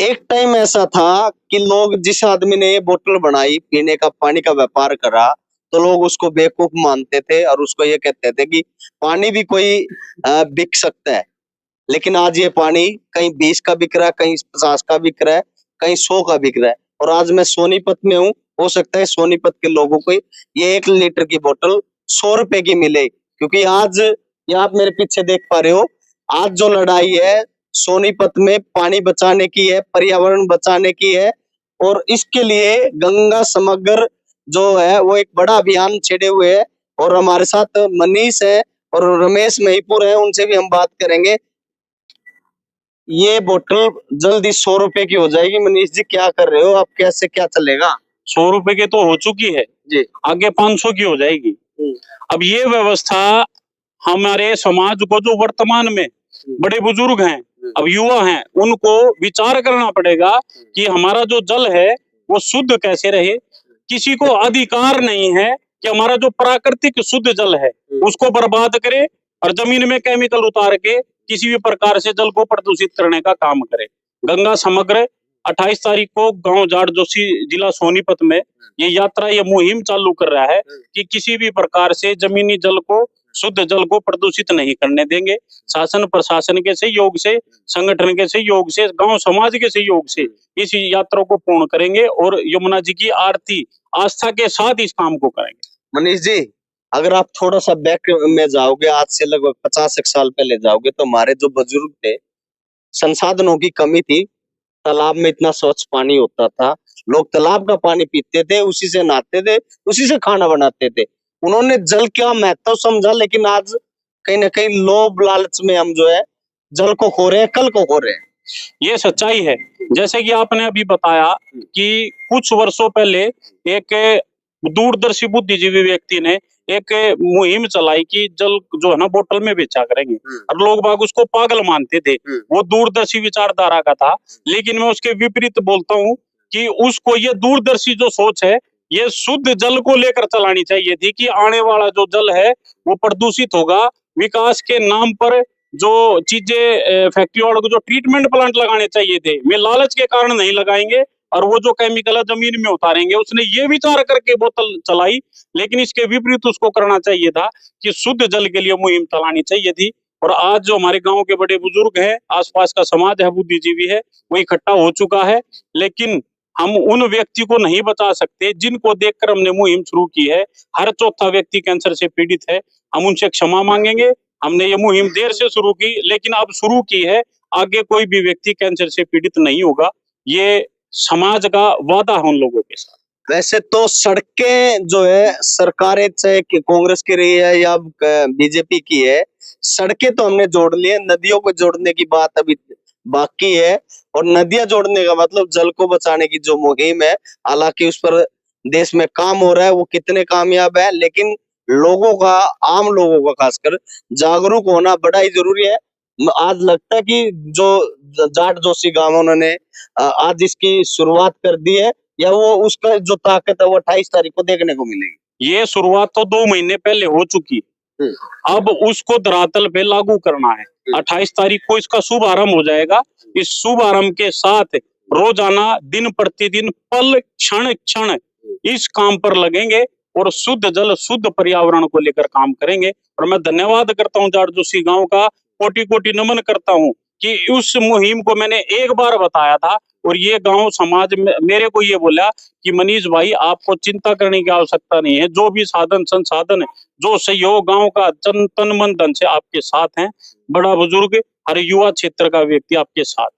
एक टाइम ऐसा था कि लोग, जिस आदमी ने ये बोतल बनाई, पीने का पानी का व्यापार करा, तो लोग उसको बेवकूफ मानते थे और उसको ये कहते थे कि पानी भी कोई बिक सकता है। लेकिन आज ये पानी कहीं 20 का बिक रहा है, कहीं 50 का बिक रहा है, कहीं 100 का बिक रहा है। और आज मैं सोनीपत में हूँ, हो सकता है सोनीपत के लोगों को ये 1 लीटर की बोतल 100 रुपए की मिले, क्योंकि आज ये आप मेरे पीछे देख पा रहे हो, आज जो लड़ाई है सोनीपत में पानी बचाने की है, पर्यावरण बचाने की है। और इसके लिए गंगा समग्र जो है वो एक बड़ा अभियान छेड़े हुए है। और हमारे साथ मनीष है और रमेश महिपुर है, उनसे भी हम बात करेंगे। ये बोतल जल्दी 100 रुपए की हो जाएगी। मनीष जी, क्या कर रहे हो आप, कैसे क्या चलेगा? 100 रुपए की तो हो चुकी है जी, आगे 500 की हो जाएगी। अब ये व्यवस्था हमारे समाज को, जो वर्तमान में बड़े बुजुर्ग हैं, अब युवा हैं, उनको विचार करना पड़ेगा कि हमारा जो जल है वो शुद्ध कैसे रहे। किसी को अधिकार नहीं है कि हमारा जो प्राकृतिक शुद्ध जल है उसको बर्बाद करे और जमीन में केमिकल उतार के किसी भी प्रकार से जल को प्रदूषित करने का काम करे। गंगा समग्र 28 तारीख को गांव जाट जोशी जिला सोनीपत में ये यात्रा, ये मुहिम चालू कर रहा है कि किसी भी प्रकार से जमीनी जल को, शुद्ध जल को प्रदूषित नहीं करने देंगे। शासन प्रशासन के सहयोग से, संगठन के सहयोग से, गांव समाज के सहयोग से इस यात्रा को पूर्ण करेंगे और यमुना जी की आरती आस्था के साथ इस काम को करेंगे। मनीष जी, अगर आप थोड़ा सा बैक में जाओगे, आज से लगभग 50 एक साल पहले जाओगे, तो हमारे जो बुजुर्ग थे, संसाधनों की कमी थी, तालाब में इतना स्वच्छ पानी होता था, लोग तालाब का पानी पीते थे, उसी से नहाते थे, उसी से खाना बनाते थे। उन्होंने जल का महत्व समझा, लेकिन आज कहीं ना कहीं लोभ लालच में हम जो है जल को खो रहे हैं, कल को खो रहे हैं। ये सच्चाई है। जैसे कि आपने अभी बताया कि कुछ वर्षों पहले एक दूरदर्शी बुद्धिजीवी व्यक्ति ने एक मुहिम चलाई कि जल जो है ना बोतल में बेचा करेंगे, और लोग बाग उसको पागल मानते थे। वो दूरदर्शी विचारधारा का था। लेकिन मैं उसके विपरीत बोलता हूँ कि उसको ये दूरदर्शी जो सोच है, ये शुद्ध जल को लेकर चलानी चाहिए थी कि आने वाला जो जल है वो प्रदूषित होगा। विकास के नाम पर जो चीजें, फैक्ट्री वालों को जो ट्रीटमेंट प्लांट लगाने चाहिए थे, वे लालच के कारण नहीं लगाएंगे और वो जो केमिकल है जमीन में उतारेंगे। उसने ये विचार करके बोतल चलाई, लेकिन इसके विपरीत उसको करना चाहिए था कि शुद्ध जल के लिए मुहिम चलानी चाहिए थी। और आज जो हमारे गांव के बड़े बुजुर्ग हैं, आसपास का समाज है, बुद्धिजीवी है, वो इकट्ठा हो चुका है। लेकिन हम उन व्यक्ति को नहीं बचा सकते जिनको देखकर हमने मुहिम शुरू की है। हर चौथा व्यक्ति कैंसर से पीड़ित है। हम उनसे क्षमा मांगेंगे। हमने ये मुहिम देर से शुरू की, लेकिन अब शुरू की है। आगे कोई भी व्यक्ति कैंसर से पीड़ित नहीं होगा। ये समाज का वादा है उन लोगों के साथ। वैसे तो सड़कें जो है, सरकारें चाहे कि कांग्रेस की रही है या बीजेपी की है, सड़कें तो हमने जोड़ ली है, नदियों को जोड़ने की बात अभी बाकी है। और नदियां जोड़ने का मतलब जल को बचाने की जो मुहिम है, हालांकि उस पर देश में काम हो रहा है, वो कितने कामयाब है, लेकिन लोगों का, आम लोगों का खासकर जागरूक होना बड़ा ही जरूरी है। आज लगता है कि जो जाट जोशी गांव, उन्होंने आज इसकी शुरुआत कर दी है, या वो उसका जो ताकत है वो 28 तारीख को देखने को मिलेगी? ये शुरुआत तो 2 महीने पहले हो चुकी, अब उसको धरातल पे लागू करना है। 28 तारीख को इसका शुभ आरंभ हो जाएगा। इस शुभ आरंभ के साथ रोजाना, दिन प्रतिदिन, पल क्षण क्षण इस काम पर लगेंगे और शुद्ध जल, शुद्ध पर्यावरण को लेकर काम करेंगे। और मैं धन्यवाद करता हूँ जाट जोशी गांव का, कोटि कोटि नमन करता हूँ कि उस मुहिम को मैंने एक बार बताया था और ये गांव समाज में मेरे को ये बोला कि मनीष भाई, आपको चिंता करने की आवश्यकता नहीं है। जो भी साधन संसाधन, जो सहयोग गांव का तन मन धन से आपके साथ हैं। बड़ा बुजुर्ग, हर युवा क्षेत्र का व्यक्ति आपके साथ।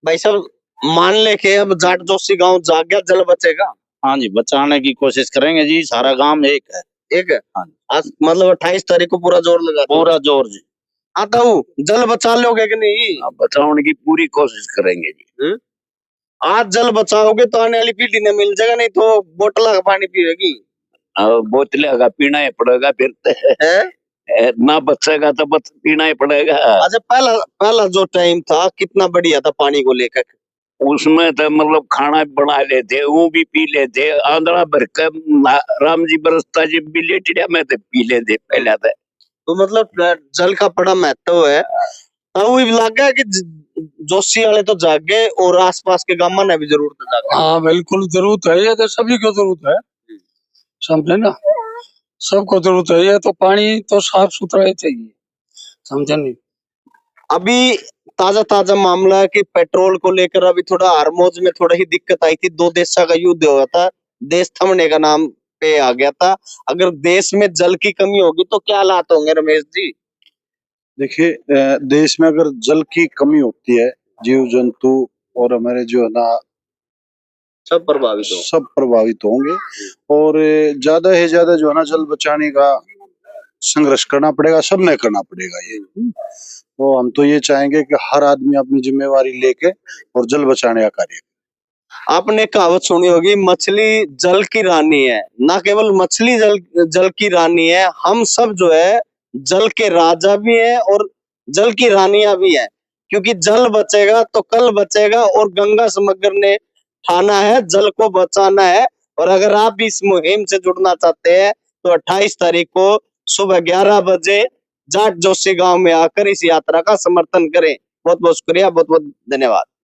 भाई साहब, मान ले के अब जाट जोशी गांव जाग गया, जल बचेगा? हाँ जी, बचाने की कोशिश करेंगे जी। सारा गांव एक है। एक है? हाँ, आज मतलब 28 तारीख को पूरा जोर लगा, पूरा जोर जी। आता हूँ, जल बचा लोगे कि नहीं? बचाने की पूरी कोशिश करेंगे जी। आज जल बचाओगे तो आने वाली पीढ़ी ने मिल जाएगा, नहीं तो बोतल का पानी पिएगी। बोतले का पीना ही पड़ेगा फिर। ना बचेगा तो पीना ही पड़ेगा। अच्छा, पहला जो टाइम था कितना बढ़िया था पानी को लेकर। उसमें तो मतलब खाना बना लेते, वो भी पी लेते, आंधड़ा भर के राम जी बरसता जी बिलेटिया में तो पी लेते पहले तो। मतलब जल का बड़ा महत्व है। अब वो लग गया कि जोशी वाले तो जागे और आसपास के गांव में भी जरूरत जागे। हाँ बिल्कुल जरूरत है, ये तो सभी को जरूरत है, समझे ना, सबको जरूरत है। ये तो पानी तो साफ सुथरा ही चाहिए, समझे नहीं। अभी ताजा ताजा मामला है कि पेट्रोल को लेकर अभी थोड़ा हरमोज में थोड़ा ही दिक्कत आई थी। दो देशों का युद्ध हुआ था, देश थमने का नाम पे आ गया था। अगर देश में जल की कमी होगी तो क्या हालात होंगे रमेश जी? देखिए, देश में अगर जल की कमी होती है, जीव जंतु और हमारे जो है ना सब प्रभावित हो। सब प्रभावित होंगे। और ज्यादा से ज्यादा जो है ना जल बचाने का संघर्ष करना पड़ेगा, सबने करना पड़ेगा ये। तो हम तो ये चाहेंगे कि हर आदमी अपनी जिम्मेवारी लेके और जल बचाने का कार्य। आपने कहावत सुनी होगी, मछली जल की रानी है। ना केवल मछली जल की रानी है, हम सब जो है जल के राजा भी हैं और जल की रानियां भी हैं। क्योंकि जल बचेगा तो कल बचेगा और गंगा समग्र ने ठाना है जल को बचाना है। और अगर आप भी इस मुहिम से जुड़ना चाहते हैं तो 28 तारीख को सुबह 11 बजे जाट जोशी गांव में आकर इस यात्रा का समर्थन करें। बहुत बहुत शुक्रिया, बहुत बहुत धन्यवाद।